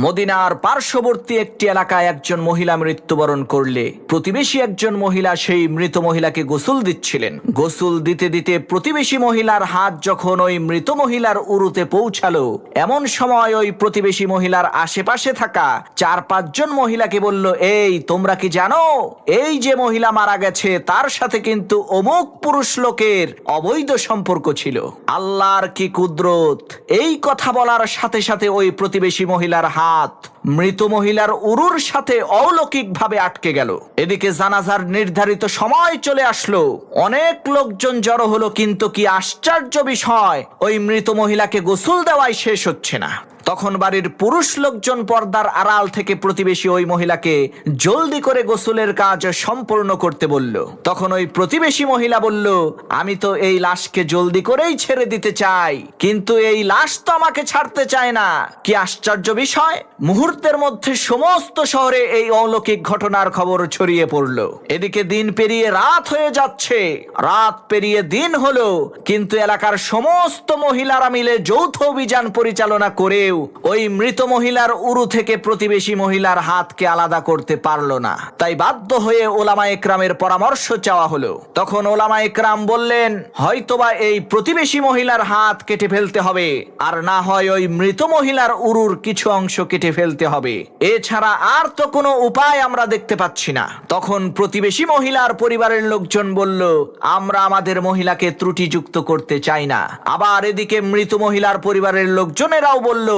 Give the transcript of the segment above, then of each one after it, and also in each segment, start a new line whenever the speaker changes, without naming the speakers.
মদিনার পার্শ্ববর্তী একটি এলাকায় একজন মহিলা মৃত্যুবরণ করলে প্রতিবেশী একজন মহিলা সেই মৃত মহিলাকে গোসল দিচ্ছিলেন। গোসল দিতে দিতে প্রতিবেশী মহিলার হাত যখন ওই মৃত মহিলার উরুতে পৌঁছালো, এমন সময় ওই প্রতিবেশী মহিলার আশেপাশে থাকা 4-5 জন মহিলাকে বলল, এই তোমরা কি জানো এই যে মহিলা মারা গেছে তার সাথে কিন্তু অমুক পুরুষ লোকের অবৈধ সম্পর্ক ছিল। আল্লাহর কি কুদরত! এই কথা বলার সাথে সাথে ওই প্রতিবেশী মহিলার হাত মৃত মহিলার উরুর সাথে অলৌকিকভাবে আটকে গেল। এদিকে জানাজার নির্ধারিত সময় চলে আসলো, অনেক লোকজন জড়ো হলো, কিন্তু কি আশ্চর্য বিষয়, ওই মৃত মহিলাকে গোসল দেওয়াই শেষ হচ্ছে না। তখন বাড়ির পুরুষ লোকজন পর্দার আড়াল থেকে প্রতিবেশী ওই মহিলাকে জলদি করে গোসলের কাজ সম্পূর্ণ করতে বলল। তখন ওই প্রতিবেশী মহিলা বলল, আমি তো এই লাশকে জলদি করেই ছেড়ে দিতে চাই, কিন্তু এই লাশ তো আমাকে ছাড়তে চায় না। কি আশ্চর্য বিষয়! মুহূর্তের মধ্যে সমস্ত শহরে এই অলৌকিক ঘটনার খবর ছড়িয়ে পড়ল। এদিকে দিন পেরিয়ে রাত হয়ে যাচ্ছে, রাত পেরিয়ে দিন হলো, কিন্তু এলাকার সমস্ত মহিলারা মিলে যৌথ অভিযান পরিচালনা করেও ওই মৃত মহিলার উরু থেকে প্রতিবেশী মহিলার হাতকে আলাদা করতে পারল না। তাই বাধ্য হয়ে ওলামা একরামের পরামর্শ চাওয়া হলো। তখন ওলামা একরাম বললেন, হয়তোবা এই প্রতিবেশী মহিলার হাত কেটে ফেলতে হবে, আর না হয় ওই মৃত মহিলার উরুর কিছু অংশ কেটে ফেলতে হবে, এছাড়া আর তো কোনো উপায় আমরা দেখতে পাচ্ছি না। তখন প্রতিবেশী মহিলার পরিবারের লোকজন বলল, আমরা আমাদের মহিলাকে ত্রুটিযুক্ত করতে চাই না। আবার এদিকে মৃত মহিলার পরিবারের লোকজনেরাও বলল,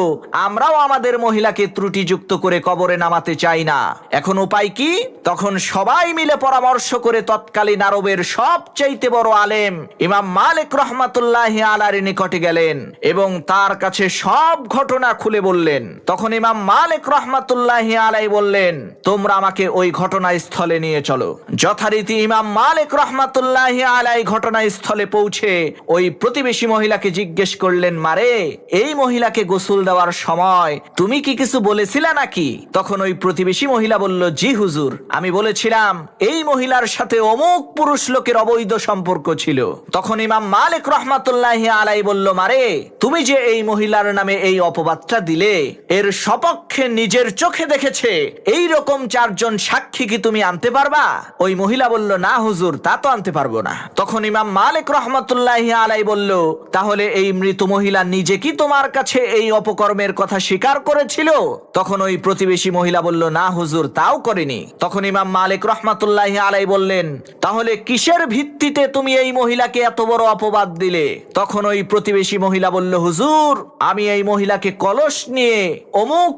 আমরাও আমাদের মহিলাকে ত্রুটিযুক্ত করে কবরে নামাতে চাই না। এখন উপায় কি? তখন সবাই মিলে পরামর্শ করে তৎকালীন আরবের সবচাইতে বড় আলেম ইমাম মালিক রাহমাতুল্লাহি আলাইহির নিকটে গেলেন এবং তার কাছে সব ঘটনা খুলে বললেন। তখন ইমাম মালিক রাহমাতুল্লাহি আলাইহি বললেন, তোমরা আমাকে ওই ঘটনাস্থলে নিয়ে চলো। যথারীতি ইমাম মালিক রাহমাতুল্লাহি আলাইহি ঘটনাস্থলে পৌঁছে ওই প্রতিবেশী মহিলাকে জিজ্ঞেস করলেন, মারে, এই মহিলাকে গোসল দেওয়ার সময় তুমি কি কিছু বলেছিলে নাকি? তখন ওই প্রতিবেশী মহিলা বলল, জি হুজুর, আমি বলেছিলাম এই মহিলার সাথে অমুক পুরুষ লোকের অবৈধ সম্পর্ক ছিল। তখন ইমাম মালিক রাহমাতুল্লাহি আলাইহি বলল, মারে, তুমি যে এই মহিলার নামে এই অপবাদটা দিলে, এর সপক্ষে নিজের চোখে দেখেছে এই রকম 4 জন সাক্ষী কি তুমি আনতে পারবা? ওই মহিলা বলল, না হুজুর, তা তো আনতে পারবো না। তখন ইমাম মালিক রাহমাতুল্লাহি আলাইহি বলল, তাহলে এই মৃত মহিলা নিজে কি তোমার কাছে এই অপকর্মের কথা স্বীকার করেছিল? তখন ওই প্রতিবেশী মহিলা বলল, না হুজুর, তাও করেনি। তখন ইমাম মালিক রাহমাতুল্লাহি আলাইহি বললেন, তাহলে কিসের ভিত্তিতে তুমি এই মহিলাকে এত বড় অপবাদ দিলে? তখন ওই প্রতিবেশী মহিলা বলল, হুজুর, আমি এই মহিলাকে কলস নিয়ে অমুক